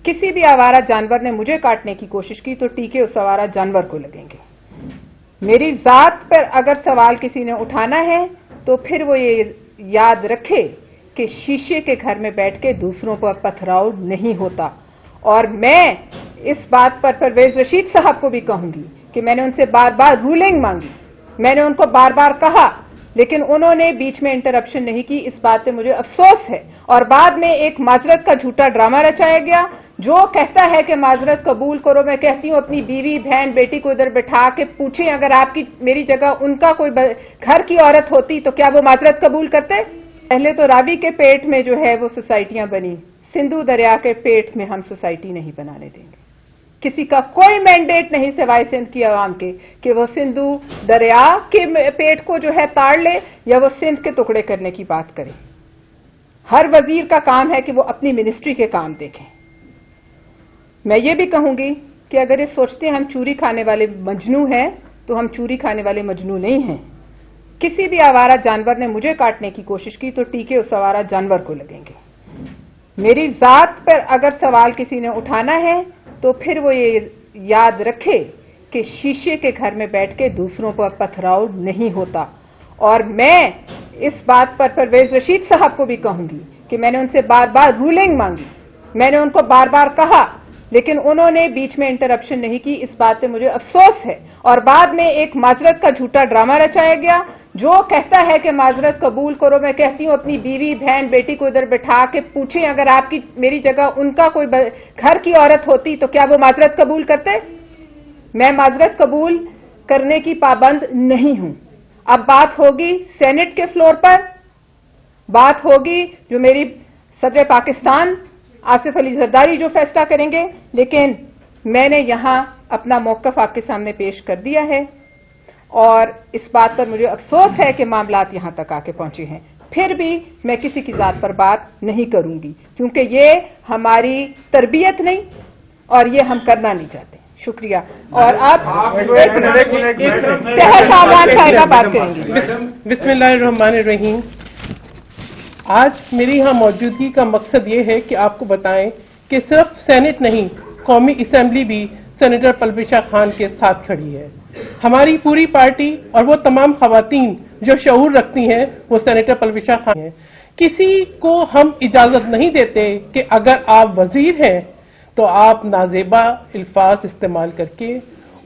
किसी भी आवारा जानवर ने मुझे काटने की कोशिश की तो टीके उस आवारा जानवर को लगेंगे। मेरी जात पर अगर सवाल किसी ने उठाना है तो फिर वो ये याद रखे कि शीशे के घर में बैठ के दूसरों पर पथराव नहीं होता। और मैं इस बात पर परवेज रशीद साहब को भी कहूंगी कि मैंने उनसे बार बार रूलिंग मांगी, मैंने उनको बार बार कहा, लेकिन उन्होंने बीच में इंटरप्शन नहीं की। इस बात पे मुझे अफसोस है। और बाद में एक माजरत का झूठा ड्रामा रचाया गया जो कहता है कि माजरत कबूल करो। मैं कहती हूँ अपनी बीवी बहन बेटी को इधर बिठा के पूछें, अगर आपकी मेरी जगह उनका कोई घर की औरत होती तो क्या वो माजरत कबूल करते? पहले तो रावी के पेट में जो है वो सोसाइटियां बनी, सिंधु दरिया के पेट में हम सोसाइटी नहीं बनाने देंगे। किसी का कोई मैंडेट नहीं सिवाय सिंध की आवाम के कि वो सिंधु दरिया के पेट को जो है ताड़ ले या वो सिंध के टुकड़े करने की बात करे। हर वजीर का काम है कि वो अपनी मिनिस्ट्री के काम देखें। मैं ये भी कहूंगी कि अगर ये सोचते हैं हम चूरी खाने वाले मजनू हैं तो हम चूरी खाने वाले मजनू नहीं हैं। किसी भी आवारा जानवर ने मुझे काटने की कोशिश की तो टीके उस आवारा जानवर को लगेंगे। मेरी जात पर अगर सवाल किसी ने उठाना है तो फिर वो ये याद रखे कि शीशे के घर में बैठ के दूसरों पर पथराव नहीं होता। और मैं इस बात पर परवेज रशीद साहब को भी कहूंगी कि मैंने उनसे बार बार रूलिंग मांगी, मैंने उनको बार बार कहा, लेकिन उन्होंने बीच में इंटरप्शन नहीं की। इस बात पे मुझे अफसोस है। और बाद में एक माजरत का झूठा ड्रामा रचाया गया जो कहता है कि माजरत कबूल करो। मैं कहती हूँ अपनी बीवी बहन बेटी को इधर बिठा के पूछें, अगर आपकी मेरी जगह उनका कोई घर की औरत होती तो क्या वो माजरत कबूल करते? मैं माजरत कबूल करने की पाबंद नहीं हूं। अब बात होगी सेनेट के फ्लोर पर, बात होगी जो मेरी सदर पाकिस्तान आसिफ अली जरदारी जो फैसला करेंगे, लेकिन मैंने यहां अपना मौकफ आपके सामने पेश कर दिया है। और इस बात पर मुझे अफसोस है कि मामलात यहां तक आके पहुंचे हैं। फिर भी मैं किसी की जात पर बात नहीं करूंगी क्योंकि ये हमारी तरबियत नहीं और ये हम करना नहीं चाहते। शुक्रिया। और अब शहर साहबान साहिबा बात करेंगे। बिस्मिल्लाहिर्रहमानिर्रहीम। आज मेरी यहाँ मौजूदगी का मकसद ये है कि आपको बताएं कि सिर्फ सेनेट नहीं, कौमी असेंबली भी सेनेटर पलबिशा खान के साथ खड़ी है। हमारी पूरी पार्टी और वो तमाम खवातीन जो शऊर रखती हैं वो सेनेटर पलबिशा खान है। किसी को हम इजाजत नहीं देते कि अगर आप वजीर हैं तो आप नाजेबा अल्फाज इस्तेमाल करके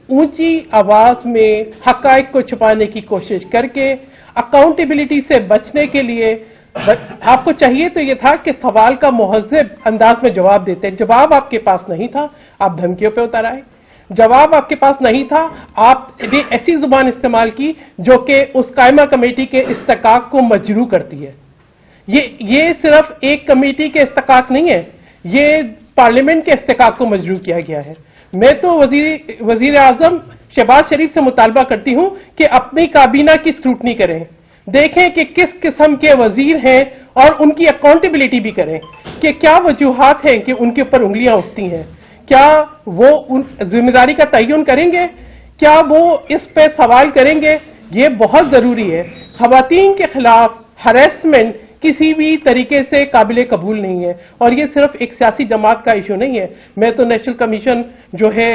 ऊंची आवाज में हकायक को छुपाने की कोशिश करके अकाउंटेबिलिटी से बचने के लिए आपको चाहिए तो ये था कि सवाल का मुहज़्ज़ब अंदाज में जवाब देते। जवाब आपके पास नहीं था, आप धमकियों पे उतर आए। जवाब आपके पास नहीं था, आपने ऐसी जुबान इस्तेमाल की जो कि उस कायमा कमेटी के इस्तिकाक को मजरू करती है। ये सिर्फ एक कमेटी के इस्तिकाक नहीं है, ये पार्लियामेंट के इस्तिकाक को मजरू किया गया है। मैं तो वजीर आजम शहबाज शरीफ से मुतालबा करती हूं कि अपनी काबीना की स्क्रूटनी करें, देखें कि किस किस्म के वजीर हैं और उनकी अकाउंटेबिलिटी भी करें कि क्या वजूहात हैं कि उनके ऊपर उंगलियां उठती हैं। क्या वो उन जिम्मेदारी का तयन करेंगे, क्या वो इस पे सवाल करेंगे? ये बहुत जरूरी है। खवातीन के खिलाफ हरेसमेंट किसी भी तरीके से काबिल कबूल नहीं है और ये सिर्फ एक सियासी जमात का इशू नहीं है। मैं तो नेशनल कमीशन जो है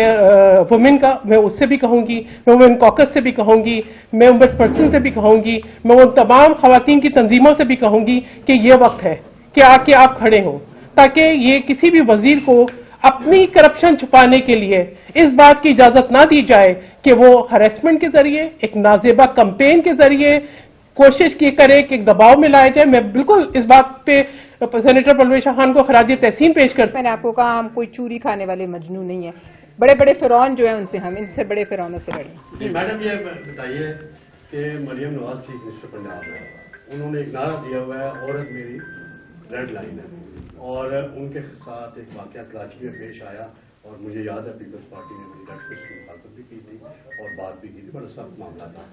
वुमेन का, मैं उससे भी कहूंगी, मैं वुमेन कॉकस से भी कहूंगी, मैं वुमेन पर्सन से भी कहूंगी, मैं उन तमाम खवातीन की तंजीमों से भी कहूंगी कि ये वक्त है कि आके आप खड़े हों ताकि ये किसी भी वजीर को अपनी करप्शन छुपाने के लिए इस बात की इजाजत ना दी जाए कि वो हरेसमेंट के जरिए, एक नाजेबा कैंपेन के जरिए कोशिश की करे कि दबाव में लाया जाए। मैं बिल्कुल इस बात पे सेनेटर पलबिशा खान को खराज तहसीन पेश करता। मैंने आपको कहा हम कोई चूरी खाने वाले मजनू नहीं है। बड़े बड़े फिरौन जो है उनसे हम इनसे बड़े फिरौनों से लड़े। मैडम ये बताइए कि मरियम नवाज चीफ मिनिस्टर पंजाब है, उन्होंने एक नारा दिया हुआ है औरत मेरी रेड लाइन है, और उनके साथ एक वाकया कराची में पेश आया और मुझे याद है पीपल्स पार्टी ने मेरी रेड की मुखालफत भी की थी और बात भी की थी, बड़ा सख्त मामला था।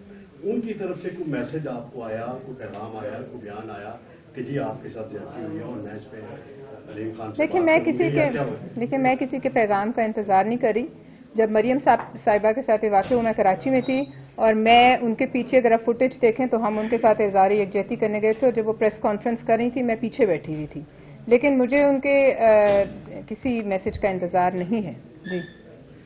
उनकी तरफ से कोई मैसेज आपको आया, कोई पैगाम आया, कोई बयान आया कि जी आपके साथ ज्यादती हुई है और मैं इस पे अलीम खान से देखिए मैं किसी के पैगाम का इंतजार नहीं करी। जब मरियम साहिबा के साथ वाक़या हुआ मैं कराची में थी और मैं उनके पीछे अगर आप फुटेज देखें तो हम उनके साथ इज़हार यकजहती करने गए थे और जब वो प्रेस कॉन्फ्रेंस कर रही थी मैं पीछे बैठी हुई थी। لیکن مجھے ان کے کسی میسج کا انتظار نہیں ہے. جی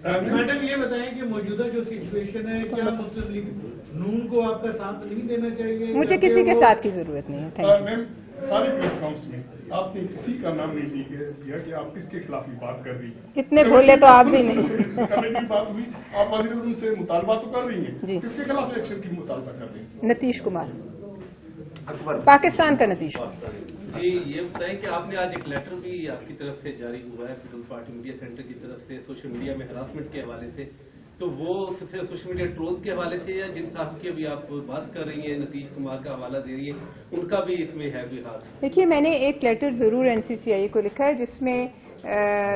میڈم یہ بتائیں کہ موجودہ جو سچویشن ہے کیا مسلم لیگ نون کو آپ کا ساتھ نہیں دینا چاہیے؟ مجھے کسی کے ساتھ کی ضرورت نہیں ہے. Thank you. سارے پریس کانفرنس میں آپ نے کسی کا نام نہیں لیا کہ آپ کس کے خلاف بات کر رہی ہیں. اتنے بھولے تو آپ بھی نہیں. بات ہوئی آپ وزیر اعظم سے مطالبہ تو کر رہی ہیں جی. کس کے خلاف ایکشن کی مطالبہ کر رہی ہیں؟ نتیش کمار, پاکستان کا نتیش کمار. جی یہ بتائیں کہ آپ نے آج ایک لیٹر بھی آپ کی طرف سے جاری ہوا ہے پیپلز پارٹی میڈیا سینٹر کی طرف سے سوشل میڈیا میں ہراسمنٹ کے حوالے سے, تو وہ صرف سوشل میڈیا ٹرولز کے حوالے سے یا جن صاحب کی ابھی آپ بات کر رہی ہیں نتیش کمار کا حوالہ دے رہی ہیں ان کا بھی اس میں ہے کوئی ہاتھ؟ دیکھیے میں نے ایک لیٹر ضرور NCCI کو لکھا ہے جس میں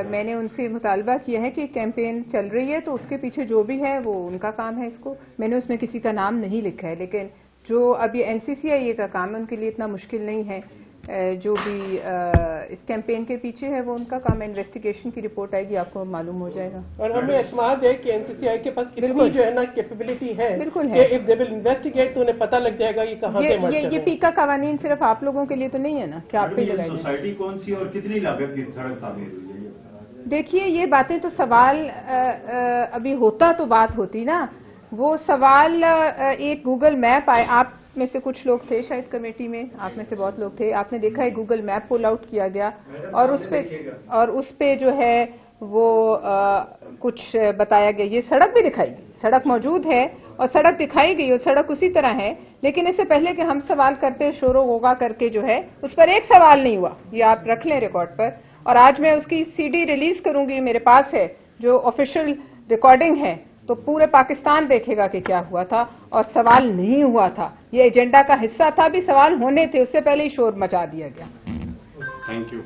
میں نے ان سے مطالبہ کیا ہے کہ کیمپین چل رہی ہے تو اس کے پیچھے جو بھی ہے وہ ان کا کام ہے. اس کو میں نے اس میں کسی کا نام نہیں لکھا ہے, لیکن جو ابھی NCCI کا کام ہے ان کے لیے اتنا مشکل نہیں ہے. جو بھی اس کیمپین کے پیچھے ہے وہ ان کا کام ہے. انویسٹیگیشن کی رپورٹ آئے گی, آپ کو معلوم ہو جائے گا. اور ہمیں اعتماد ہے کہ NCCI کے پاس اتنی جو ہے نا کیپیبلٹی ہے بالکل ہے کہ if they will investigate تو انہیں پتہ لگ جائے گا یہ کہاں سے مرچ یہ پیکا قوانین صرف آپ لوگوں کے لیے تو نہیں ہے نا کہ آپ پہ لگائے جائیں. سوسائٹی کون سی اور کتنی لاگت کی سڑک تعمیر ہوئی ہے؟ دیکھیے یہ باتیں تو سوال ابھی ہوتا تو بات ہوتی نا. وہ سوال ایک گوگل میپ آئے, آپ میں سے کچھ لوگ تھے شاید کمیٹی میں, آپ میں سے بہت لوگ تھے, آپ نے دیکھا ہے گوگل میپ پول آؤٹ کیا گیا اور اس پہ جو ہے وہ کچھ بتایا گیا. یہ سڑک بھی دکھائی گئی, سڑک موجود ہے اور سڑک دکھائی گئی اور سڑک اسی طرح ہے. لیکن اس سے پہلے کہ ہم سوال کرتے شور و غوغا کر کے جو ہے اس پر ایک سوال نہیں ہوا, یہ آپ رکھ لیں ریکارڈ پر. اور آج میں اس کی CD ریلیز کروں گی, میرے پاس ہے جو آفیشیل ریکارڈنگ ہے, تو پورے پاکستان دیکھے گا کہ کیا ہوا تھا. اور سوال نہیں ہوا تھا, یہ ایجنڈا کا حصہ تھا, بھی سوال ہونے تھے, اس سے پہلے ہی شور مچا دیا گیا. Thank you.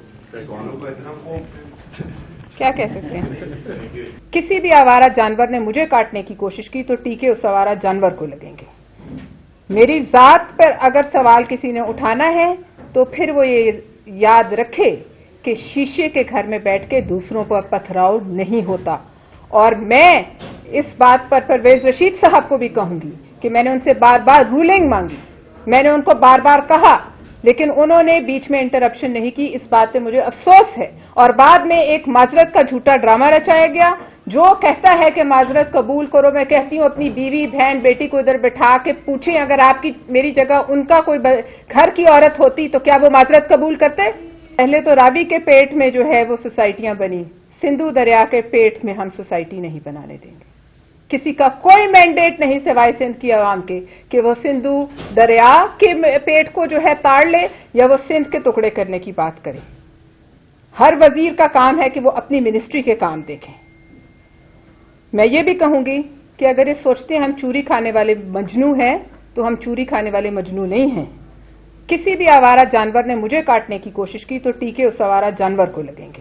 کیا کہہ سکتے ہیں. کسی بھی آوارہ جانور نے مجھے کاٹنے کی کوشش کی تو ٹیکے اس آوارہ جانور کو لگیں گے. میری ذات پر اگر سوال کسی نے اٹھانا ہے تو پھر وہ یہ یاد رکھے کہ شیشے کے گھر میں بیٹھ کے دوسروں پر پتھراؤ نہیں ہوتا. اور میں اس بات پر پرویز رشید صاحب کو بھی کہوں گی کہ میں نے ان سے بار بار رولنگ مانگی, میں نے ان کو بار بار کہا, لیکن انہوں نے بیچ میں انٹرپشن نہیں کی. اس بات سے مجھے افسوس ہے. اور بعد میں ایک معذرت کا جھوٹا ڈرامہ رچایا گیا. جو کہتا ہے کہ معذرت قبول کرو, میں کہتی ہوں اپنی بیوی بہن بیٹی کو ادھر بٹھا کے پوچھیں اگر آپ کی میری جگہ ان کا کوئی گھر کی عورت ہوتی تو کیا وہ معذرت قبول کرتے؟ پہلے تو راوی کے پیٹ میں جو ہے وہ سوسائٹیاں بنی, سندھو دریا کے پیٹ میں ہم سوسائٹی نہیں بنانے دیں گے. کسی کا کوئی مینڈیٹ نہیں سوائے سندھ کی عوام کے کہ وہ سندھو دریا کے پیٹ کو جو ہے تاڑ لے یا وہ سندھ کے ٹکڑے کرنے کی بات کرے. ہر وزیر کا کام ہے کہ وہ اپنی منسٹری کے کام دیکھیں. میں یہ بھی کہوں گی کہ اگر یہ سوچتے ہیں ہم چوری کھانے والے مجنو ہیں تو ہم چوری کھانے والے مجنو نہیں ہیں. کسی بھی آوارہ جانور نے مجھے کاٹنے کی کوشش کی تو ٹیکے اس آوارہ جانور کو لگیں گے.